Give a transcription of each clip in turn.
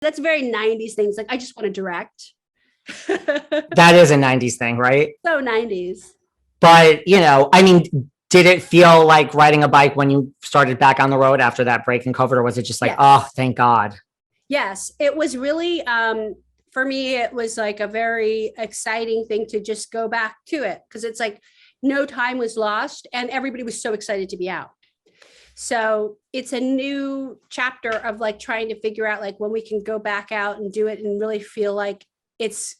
That's very 90s things. Like, I just want to direct. That is a 90s thing, right? So 90s. But, I mean, did it feel like riding a bike when you started back on the road after that break in COVID, or was it just like, Yes. oh, thank God? Yes, it was really, for me, it was like a very exciting thing to just go back to it, because it's like no time was lost and everybody was so excited to be out. So it's a new chapter of like trying to figure out like when we can go back out and do it and really feel like it's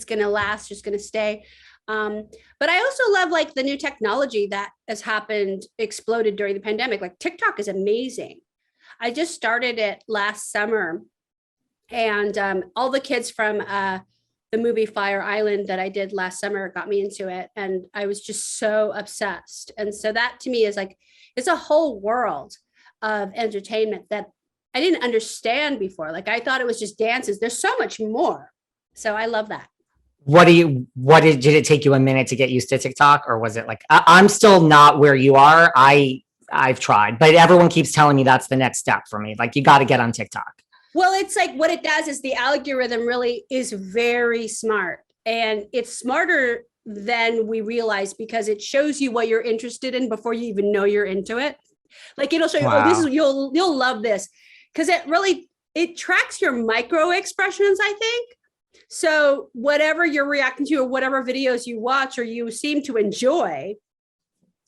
going to last, just going to stay. But I also love like the new technology that has happened, exploded during the pandemic. Like TikTok is amazing. I just started it last summer, and all the kids from the movie Fire Island that I did last summer got me into it, and I was just so obsessed. And so that to me is like, it's a whole world of entertainment that I didn't understand before. Like, I thought it was just dances. There's so much more. So I love that. Did it take you a minute to get used to TikTok, or was it like, I'm still not where you are. I've tried, but everyone keeps telling me that's the next step for me. Like, you got to get on TikTok. Well, it's like what it does is the algorithm really is very smart, and it's smarter than we realize, because it shows you what you're interested in before you even know you're into it. Like, it'll show you, Wow. oh, this is, you'll love this, because it tracks your micro expressions, I think. So whatever you're reacting to, or whatever videos you watch or you seem to enjoy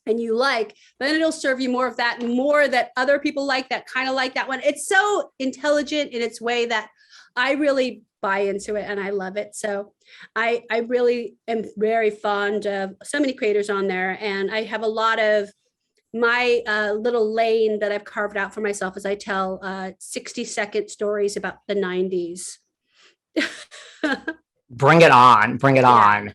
and you like, then it'll serve you more of that, and more that other people like that, kind of like that one. It's so intelligent in its way that I really buy into it and I love it. So I really am very fond of so many creators on there, and I have a lot of my little lane that I've carved out for myself as I tell 60-second stories about the 90s. Bring it on. Bring it on.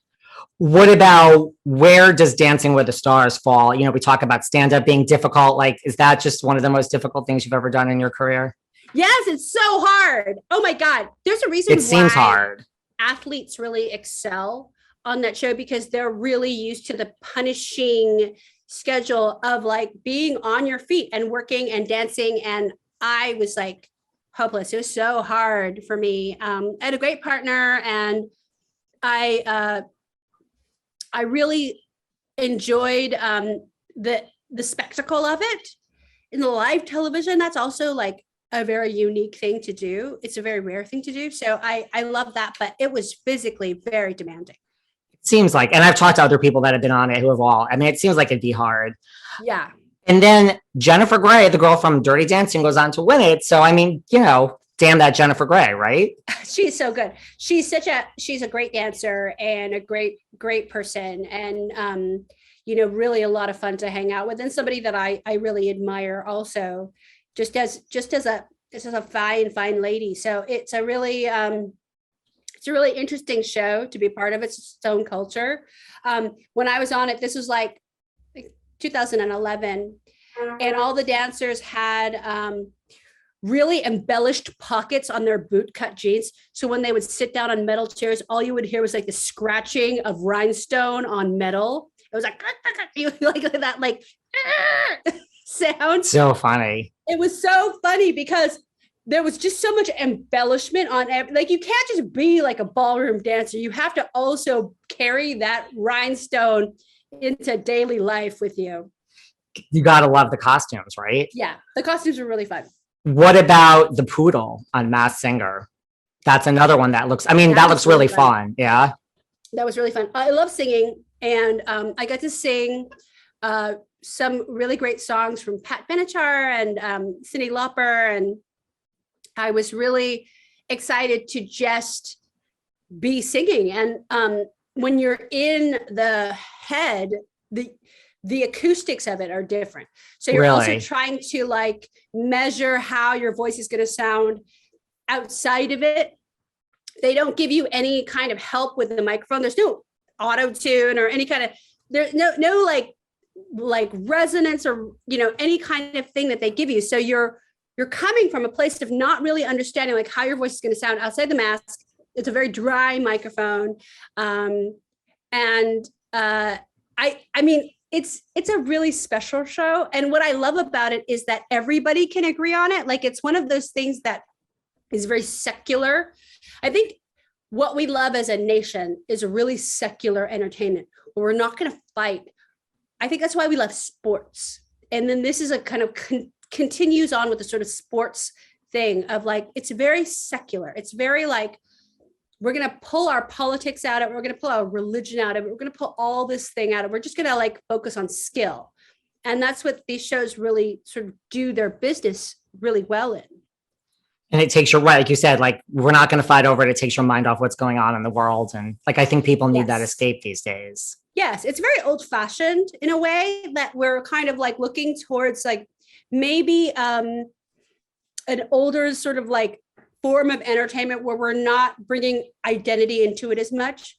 What about, where does Dancing with the Stars fall? We talk about stand-up being difficult. Like, is that just one of the most difficult things you've ever done in your career? Yes, it's so hard. Oh my God. There's a reason it seems hard. Athletes really excel on that show, because they're really used to the punishing schedule of like being on your feet and working and dancing. And I was like hopeless. It was so hard for me. I had a great partner, and I really enjoyed the spectacle of it. In the live television, that's also like a very unique thing to do. It's a very rare thing to do. So I love that, but it was physically very demanding. It seems like, and I've talked to other people that have been on it who have all, I mean, it seems like it'd be hard. Yeah. And then Jennifer Grey, the girl from Dirty Dancing, goes on to win it. So, I mean, damn that Jennifer Grey, right? She's so good. She's a great dancer and a great person. And, really a lot of fun to hang out with, and somebody that I really admire also, just as a fine lady. So it's a really interesting show to be part of. Its own culture. When I was on it, this was like 2011, and all the dancers had really embellished pockets on their bootcut jeans. So when they would sit down on metal chairs, all you would hear was like the scratching of rhinestone on metal. It was like that, like sound. So funny. It was so funny because there was just so much embellishment on like, you can't just be like a ballroom dancer. You have to also carry that rhinestone into daily life with you. You got to love the costumes, right? Yeah, the costumes were really fun. What about the Poodle on Masked Singer? That's another one that looks, that looks really fun. Yeah. That was really fun. I love singing, and I got to sing some really great songs from Pat Benatar and Cyndi Lauper, and I was really excited to just be singing. And when you're in the head, the acoustics of it are different. So you're also trying to like measure how your voice is going to sound outside of it. They don't give you any kind of help with the microphone. There's no auto tune or any kind of, there's no like resonance or, any kind of thing that they give you. So you're coming from a place of not really understanding like how your voice is going to sound outside the mask. It's a very dry microphone. It's a really special show. And what I love about it is that everybody can agree on it. Like, it's one of those things that is very secular. I think what we love as a nation is a really secular entertainment where we're not going to fight. I think that's why we love sports. And then this is a kind of continues on with the sort of sports thing of like, it's very secular. It's very like, we're going to pull our politics out of it. We're going to pull our religion out of it. We're going to pull all this thing out of it. We're just going to like focus on skill. And that's what these shows really sort of do their business really well in. And it takes your, right, like you said, like, we're not going to fight over it. It takes your mind off what's going on in the world. And like, I think people need that escape these days. Yes, it's very old fashioned in a way that we're kind of like looking towards like maybe an older sort of like form of entertainment where we're not bringing identity into it as much,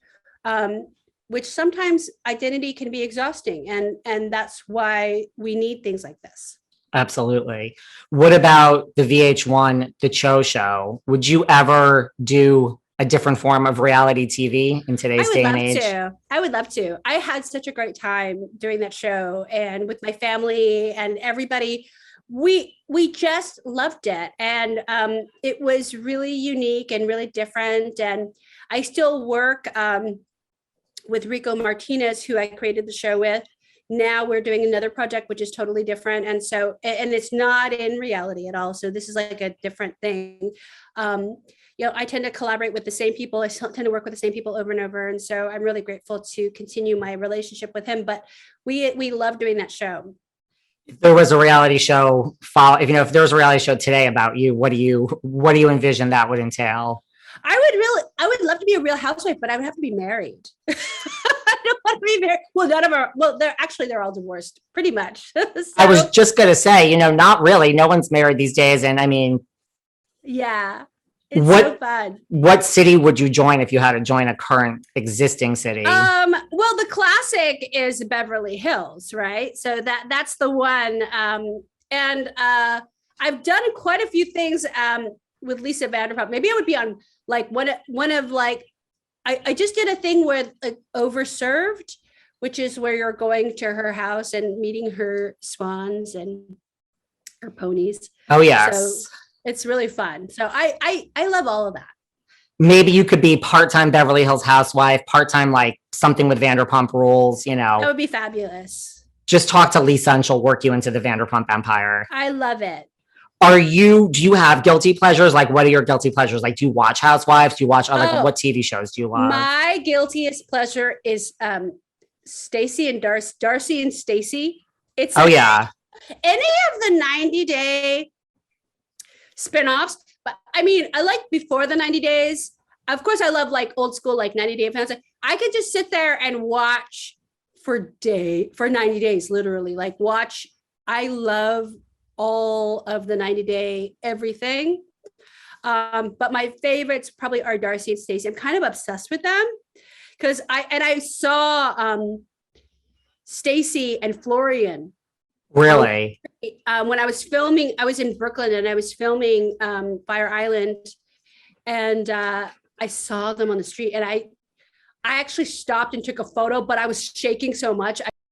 which sometimes identity can be exhausting. And that's why we need things like this. Absolutely. What about the VH1, the Cho Show? Would you ever do a different form of reality TV in today's day and age? I would love to. I had such a great time doing that show and with my family and everybody. We just loved it. And it was really unique and really different. And I still work with Rico Martinez, who I created the show with. Now we're doing another project, which is totally different. And so, and it's not in reality at all. So this is like a different thing. I tend to collaborate with the same people. I tend to work with the same people over and over. And so I'm really grateful to continue my relationship with him, but we love doing that show. If there was a reality show, if there was a reality show today about you, what do you envision that would entail? I would love to be a real housewife, but I would have to be married. I don't want to be married. Well, they're all divorced pretty much. So, I was just going to say, not really. No one's married these days. And I mean, yeah, it's so fun. What city would you join if you had to join a current existing city? Well, the classic is Beverly Hills, right? So that's the one. And I've done quite a few things with Lisa Vanderpump. Maybe I would be on like one of like, I just did a thing with like Overserved, which is where you're going to her house and meeting her swans and her ponies. Oh, yes. So it's really fun. So I love all of that. Maybe you could be part-time Beverly Hills housewife, part-time like something with Vanderpump Rules, That would be fabulous. Just talk to Lisa and she'll work you into the Vanderpump empire. I love it. Do you have guilty pleasures? Like, what are your guilty pleasures? Like, do you watch Housewives? Do you watch what TV shows do you love? My guiltiest pleasure is Stacey and Darcy and Stacey. It's any of the 90-day spinoffs. But I mean, I like before the 90 days. Of course, I love like old school, like 90 Day Fiancé. I could just sit there and watch for 90 days, literally. Like watch. I love all of the 90-day everything. But my favorites probably are Darcy and Stacey. I'm kind of obsessed with them because I saw Stacey and Florian. Really? When I was filming, I was in Brooklyn and I was filming Fire Island, and I saw them on the street, and I actually stopped and took a photo, but I was shaking so much.